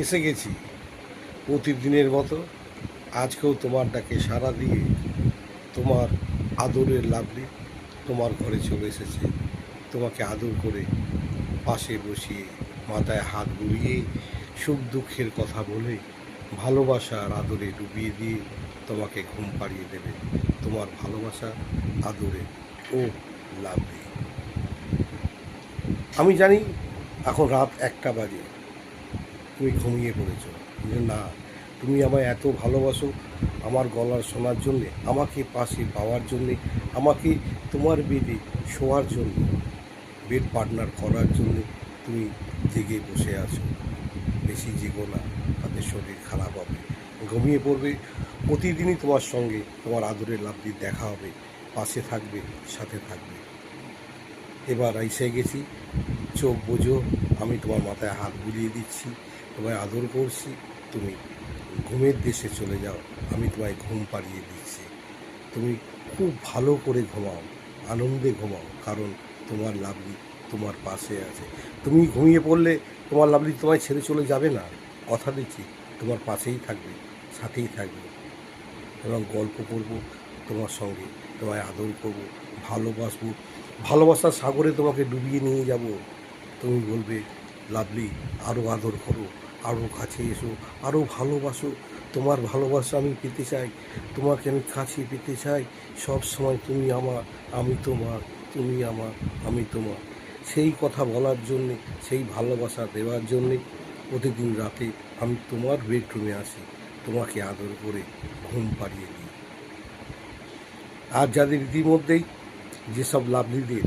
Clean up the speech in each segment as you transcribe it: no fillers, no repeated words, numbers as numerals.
এসে গেছি প্রতিদিনের মতো। আজকেও তোমার ডাকে সাড়া দিয়ে তোমার আদরের লাভলি তোমার ঘরে চলে এসেছে। তোমাকে আদর করে পাশে বসিয়ে মাথায় হাত বুলিয়ে সুখ দুঃখের কথা বলে ভালোবাসা আর আদরে ডুবিয়ে দিয়ে তোমাকে ঘুম পাড়িয়ে দেবে। তোমার ভালোবাসা আদরে ও লাভলি। আমি জানি এখন রাত 1টা বাজে, তুমি ঘুমিয়ে পড়েছো, কিন্তু না, তুমি আমায় এত ভালোবাসো। আমার গলার শোনার জন্যে, আমাকে পাশে পাওয়ার জন্যে, আমাকে তোমার বেডে শোয়ার জন্য, বেড পার্টনার করার জন্যে তুমি জেগে বসে আছো। বেশি জেগো না, তাতে শরীর খারাপ হবে, ঘুমিয়ে পড়বে। প্রতিদিনই তোমার সঙ্গে তোমার আদরের লাভলির দেখা হবে, পাশে থাকবে, সাথে থাকবে। এবার এসে গেছি, চোখ বোঝো, আমি তোমার মাথায় হাত বুলিয়ে দিচ্ছি, তোমায় আদর করছি। তুমি ঘুমের দেশে চলে যাও, আমি তোমায় ঘুম পাড়িয়ে দিচ্ছি। তুমি খুব ভালো করে ঘুমাও, আনন্দে ঘুমাও, কারণ তোমার লাভলি তোমার পাশে আছে। তুমি ঘুমিয়ে পড়লে তোমার লাভলি তোমায় ছেড়ে চলে যাবে না, কথা দিচ্ছি। তোমার পাশেই থাকবে, সাথেই থাকবে, এবং গল্প করব তোমার সঙ্গে, তোমায় আদর করব, ভালোবাসবো, ভালোবাসার সাগরে তোমাকে ডুবিয়ে নিয়ে যাব। তুমি বলবে, লাভলি আরও আদর করো, আরও কাছে এসো, আরও ভালোবাসো। তোমার ভালোবাসা আমি পেতে চাই, তোমাকে আমি কাছে পেতে চাই। সব সময় তুমি আমার, আমি তোমার, তুমি আমার, আমি তোমার। সেই কথা বলার জন্যে, সেই ভালোবাসা দেওয়ার জন্যে প্রতিদিন রাতে আমি তোমার বেডরুমে আসি, তোমাকে আদর করে ঘুম পাড়িয়ে দিই। আর যাদের ইতিমধ্যেই, যেসব লাভলিদের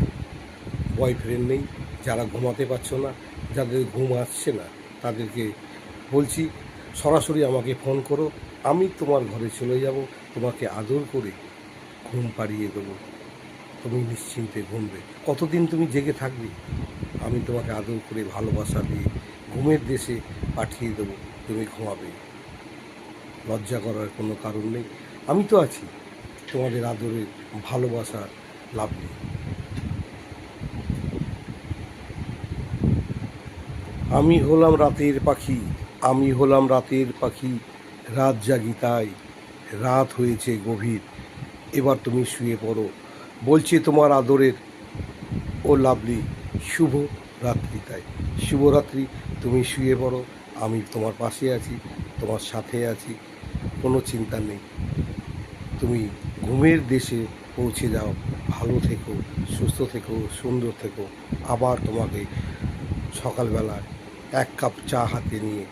বয়ফ্রেন্ড নেই, যারা ঘুমাতে পারছো না, যাদের ঘুম আসছে না, তাদেরকে বলছি, সরাসরি আমাকে ফোন করো, আমি তোমার ঘরে চলে যাব, তোমাকে আদর করে ঘুম পাড়িয়ে দেবো। তুমি নিশ্চিন্তে ঘুমবে। কতদিন তুমি জেগে থাকবে, আমি তোমাকে আদর করে ভালোবাসা দিয়ে ঘুমের দেশে পাঠিয়ে দেবো, তুমি ঘুমাবে। লজ্জা করার কোনো কারণ নেই, আমি তো আছি, তোমাদের আদরের ভালোবাসার লাভলি। আমি হলাম রাতের পাখি, আমি হলাম রাতের পাখি, রাত জাগি তাই, রাত হয়েছে গভীর, এবার তুমি শুয়ে পড়ো, বলছে তোমার আদরের ও লাভলি। শুভ রাত্রি তাই, শুভরাত্রি। তুমি শুয়ে পড়ো, আমি তোমার পাশে আছি, তোমার সাথে আছি, কোনো চিন্তা নেই। তুমি ঘুমের দেশে পৌঁছে যাও, ভালো থেকো, সুস্থ থেকো, সুন্দর থেকো। আবার তোমাকে সকালবেলায় 1 কাপ চা হাতে নিয়ে